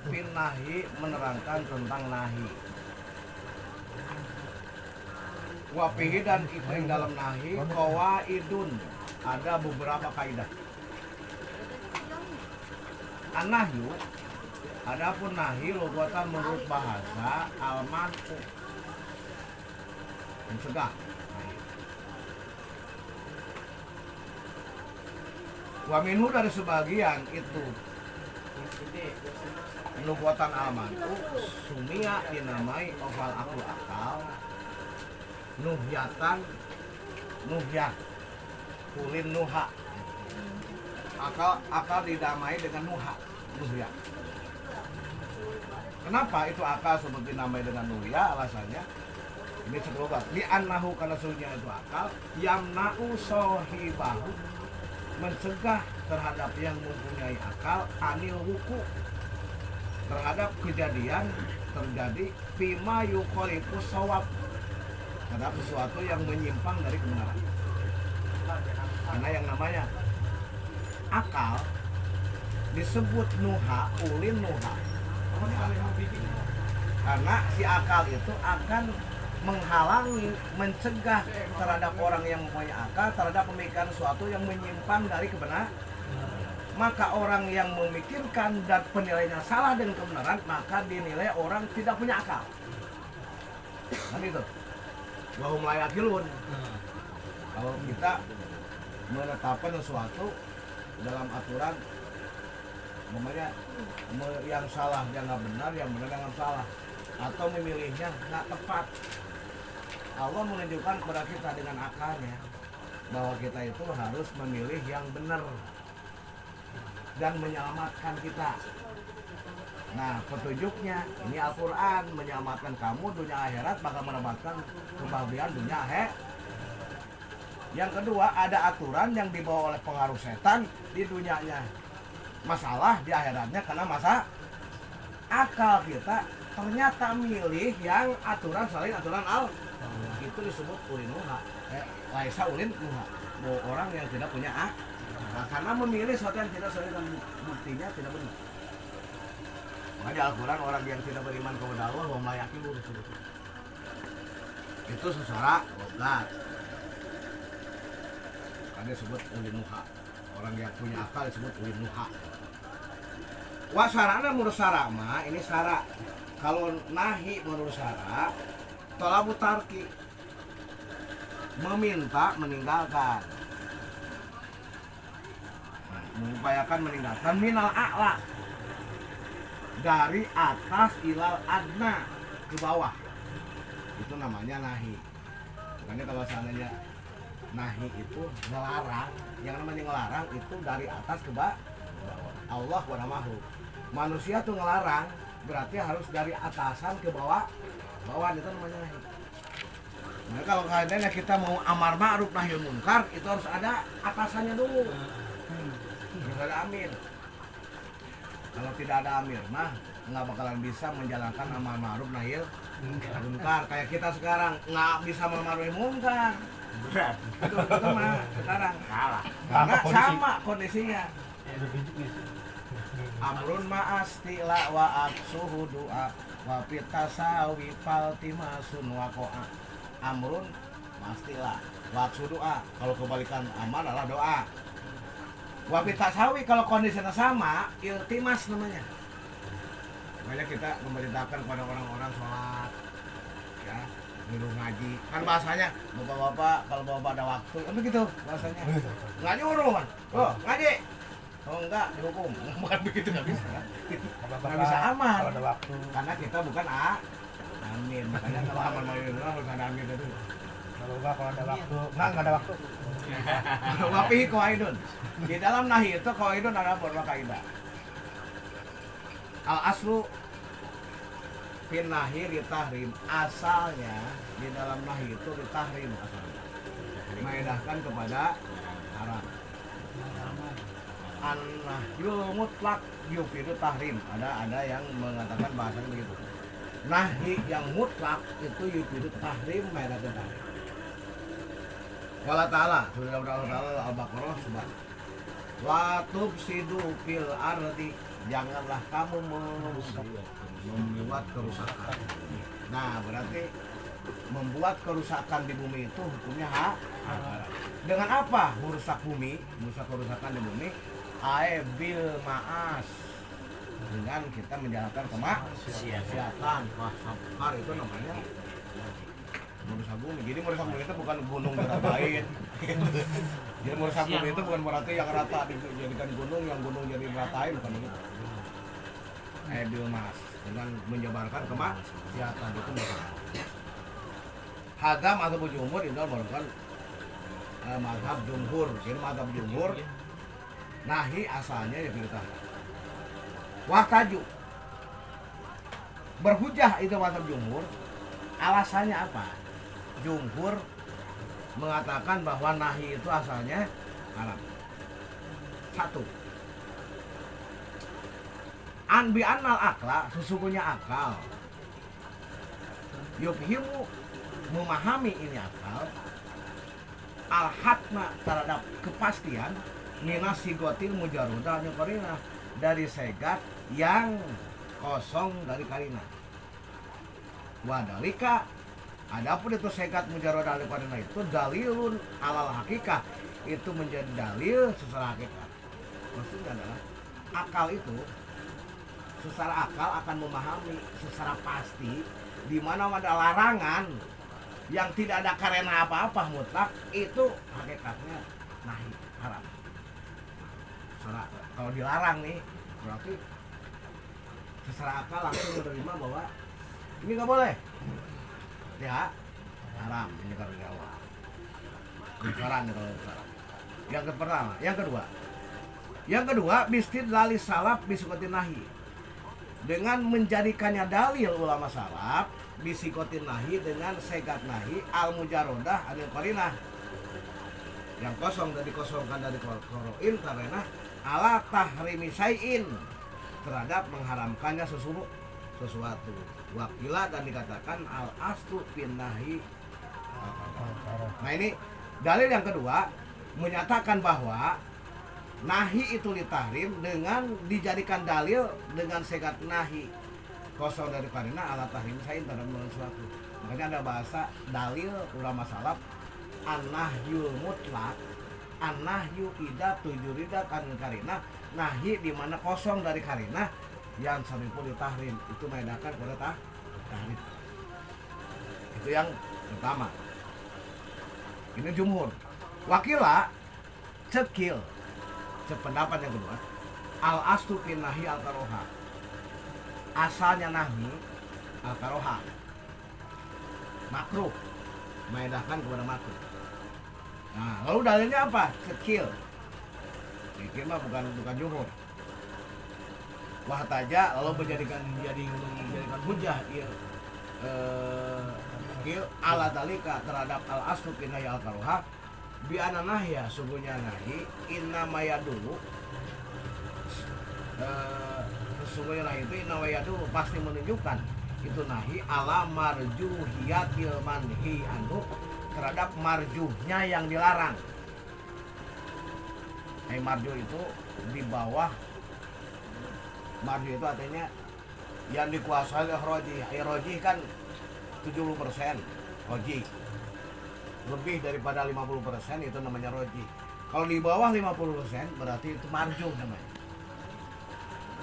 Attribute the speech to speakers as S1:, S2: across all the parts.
S1: Fin nahi menerangkan tentang nahi. Wafihi dan itu yang dalam nahi qawaidun, ada beberapa kaidah. An-nahyu, adapun nahi lugatan menurut bahasa al-man'u, mencegah. Wa minhu, dari sebagian itu nubuatan al-man'u sumia dinamai oval akal nuhyatan nuhyah kulin nuha, akal dinamai dengan nuhyah. Kenapa itu akal seperti dinamai dengan nuhyah? Alasannya ini sebelumnya di annahu, karena sesungguhnya itu akal yamna'u sohibahu, mencegah terhadap yang mempunyai akal anil wuku, terhadap kejadian terjadi fima yukhalifu shawab, terhadap sesuatu yang menyimpang dari kebenaran. Karena yang namanya akal disebut nuha, ulin nuha, karena si akal itu akan menghalangi, mencegah terhadap orang yang mempunyai akal terhadap pemikiran sesuatu yang menyimpang dari kebenaran. Maka orang yang memikirkan dan penilaiannya salah dengan kebenaran, maka dinilai orang tidak punya akal. Kan itu. Wahum la yaqilun. Kalau kita menetapkan sesuatu dalam aturan, namanya yang salah jangan benar, yang benar jangan salah, atau memilihnya nggak tepat. Allah menunjukkan kepada kita dengan akalnya bahwa kita itu harus memilih yang benar dan menyelamatkan kita. Nah, petunjuknya ini Al-Quran, menyelamatkan kamu dunia akhirat, bakal mendapatkan kebahagiaan dunia akhirat. Yang kedua, ada aturan yang dibawa oleh pengaruh setan di dunianya, masalah di akhiratnya karena masa akal kita ternyata milih yang aturan selain aturan itu disebut ulin nuha. Laisa ulin nuha, orang yang tidak punya akal. Nah, karena memilih sesuatu yang tidak sesuai dengan buktinya tidak benar. Makanya Al-Quran, orang yang tidak beriman kepada Allah wa ma yaqilu itu secara logat. Karena disebut ulin nuha. Orang yang punya akal disebut ulin nuha. Wa syara'na menurut syara' mah ini syara'. Kalau nahi menurut syara' talabu tarki, meminta meninggalkan, mengupayakan meninggalkan minal a'la, dari atas ilal adna, ke bawah, itu namanya nahi. Makanya kalau seandainya nahi itu ngelarang, yang namanya ngelarang itu dari atas ke bawah. Allah wa namahu. Manusia tuh ngelarang berarti harus dari atasan ke bawah, itu namanya nahi. Nah, kalau seandainya kita mau amar ma'ruf nahi munkar, itu harus ada atasannya dulu. Harus ada amir. Kalau tidak ada amir mah nggak bakalan bisa menjalankan amar ma'ruf nahi munkar. Kayak kita sekarang nggak bisa amar ma'ruf munkar. Itu mah sekarang kalah. Karena sama kondisinya. Amrun ma'astila wa aksuhu du'a wa pitasawi paltimasun wa ko'a. Amrun ma'astila wa aksuhu du'a, kalau kebalikan amar adalah doa. Wa pitasawi, kalau kondisinya sama, iltimas namanya. Makanya kita memerintahkan kepada orang-orang sholat, ya, nyuruh ngaji. Kan bahasanya, bapak-bapak kalau bapak ada waktu, kan begitu bahasanya. Nggak nyuruh kan, oh ngaji. Oh enggak, dihukum. Bukan begitu, nggak bisa kan? Nggak bisa amar. Kalau ada waktu. Karena kita bukan amin. Makanya kalau amar ma'ruf harus ada amin itu.
S2: Kalau ada waktu, nggak ada waktu.
S1: Wafihi qawaidun. Di dalam nahi itu qawaidun ada beberapa kaidah. Al aslu fin nahi ditahrim. Asalnya di dalam nahi itu ditahrim asalnya. Mengendahkan kepada haram. An-nahyul mutlak yufidu tahrim. Ada yang mengatakan bahasanya begitu. Nahi yang mutlak itu yufidu tahrim, mengendahkan tahrim. Wala ta'ala, sudah Allah Ta'ala Al-Baqarah subhanahu wa tufsidu fil ardi janganlah kamu membuat kerusakan. Nah, berarti membuat kerusakan di bumi itu hukumnya haram. Dengan apa merusak bumi, merusak kerusakan di bumi? Bil ma'as, dengan kita menjalankan kemaksiatan. Wah, itu namanya merusak bumi. Jadi merusak bumi itu bukan gunung diratain. Jadi merusak bumi itu bukan berarti yang rata dijadikan gunung, yang gunung jadi diratain, bukan begitu. Bil ma'as, dengan menyebarkan kemaksiatan itu merusak. Hadam atau jumhur itu merupakan mazhab jumhur. Jadi mazhab jumhur nahi asalnya ya kita. Waktaju berhujah itu mazhab jumhur. Alasannya apa? Jumhur mengatakan bahwa nahi itu asalnya haram. Satu, anbi annal akla, sesungguhnya akal, yufhimu, memahami ini akal, al-hatma, terhadap kepastian, minas sigotil mujarodah nyukarina, dari segat yang kosong dari karina. Wadalika, adapun itu segat mujarodah dari karina itu dalilun alal hakikah, itu menjadi dalil secara hakikat. Maksudnya adalah akal itu secara akal akan memahami secara pasti di mana ada larangan yang tidak ada karena apa-apa mutlak, itu hakikatnya nahi, haram. Kalau dilarang nih berarti secara akal langsung menerima bahwa ini nggak boleh, ya haram. Ini kalau Jawa bisaran nih kalau bisaran. Yang pertama, yang kedua bistidlali salaf bisukotin nahi, dengan menjadikannya dalil ulama salaf bisikotin nahi, dengan segat nahi al mujarodah anil qarinah, yang kosong dari kosongkan dari koroin, karena ala tahrimi syai'in, terhadap mengharamkannya sesuatu. Wakila, dan dikatakan al aslu fin nahi. Nah, ini dalil yang kedua menyatakan bahwa nahi itu ditahrim dengan dijadikan dalil dengan segat nahi kosong dari karina ala tahrim syai'in, terhadap sesuatu. Makanya ada bahasa dalil ulama salaf an-nahyul mutlak, an-nahyu idza tujurida kan karina, nahi di mana kosong dari karina yang saripun ditahrim, itu mengedakan kepada tahrim. Itu yang pertama. Ini jumhur. Wakila cekil, sependapat yang kedua, al aslu fin nahi al karoha, asalnya nahi al karoha, makruh, mengedakan kepada makruh. Nah, lalu dalilnya apa? Cekil. Cekil mah bukan jumhur. Wahtaja lalu menjadikan hujah ya, ala dalika, terhadap al aslu fin nahi al karoha, bi ananahya, sungguhnya nahi inna maya dulu, sesungguhnya nahi itu inna maya dulu pasti menunjukkan itu nahi ala marjuhiyatil manhi anu, terhadap marjuhnya yang dilarang. Marjuh itu di bawah, marjuh itu artinya yang dikuasai oleh rojih. Rojih kan 70% rojih, lebih daripada 50% itu namanya roji. Kalau di bawah 50% berarti itu marjuh namanya.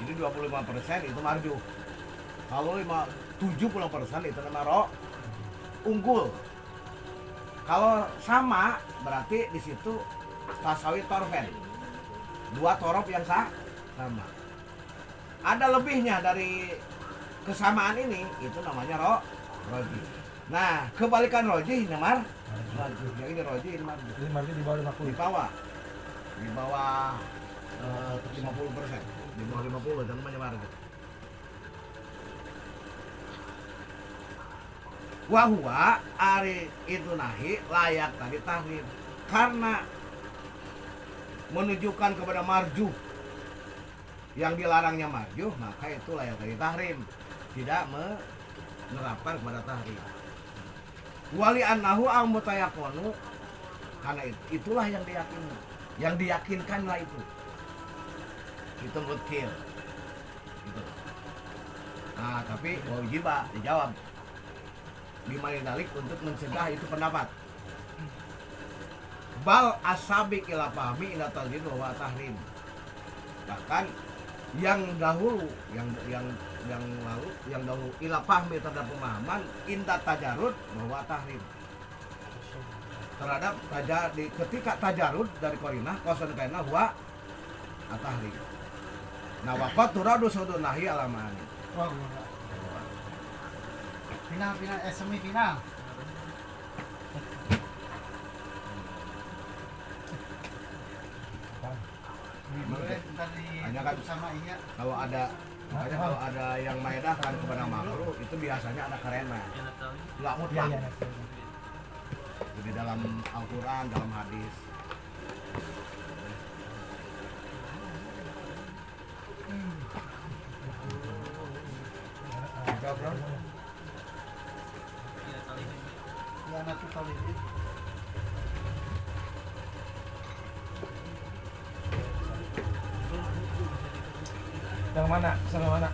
S1: Jadi 25% itu marjuh. Kalau 70% itu namanya unggul. Kalau sama berarti di situ tasawi torfen, 2 torof yang sama. Ada lebihnya dari kesamaan ini, itu namanya roji. Nah, kebalikan roji namanya marjuh. Yang ini roji, ini marjuh.
S2: Ini marjuh di bawah 50.
S1: Di bawah 50%. Di bawah 50 itu namanya marjuh. Wahwa ari itu nahi layak tadi tahrim, karena menunjukkan kepada marjuh, yang dilarangnya marjuh, maka itu layak tadi tahrim, tidak menerapkan kepada tahrim. Wali annahu al mutayaqonu, karena itulah yang diyakinkanlah itu mutkil. Nah, tapi wajiba dijawab. Lima dalik untuk mencegah itu pendapat. Bal asabi ila fahmi ila tajdid wa tahrim. Bahkan yang dahulu yang dahulu ila fahmi terhadap pemahaman inta tajarud bahwa tahrim. Terhadap ketika tajarud dari qarinah qasan kana huwa at-tahrim. Nah, waqat turadu sudun nahi alamani.
S2: Final semifinal.
S1: Hanya kan
S2: sama iya.
S1: Kalau ada yang maedah kan kepada makruh itu biasanya ada karena. Enggak mutlak. Jadi dalam Al-Qur'an, dalam hadis. Bro.
S2: Ya anak tahu ini.
S3: Yang mana? Sama mana?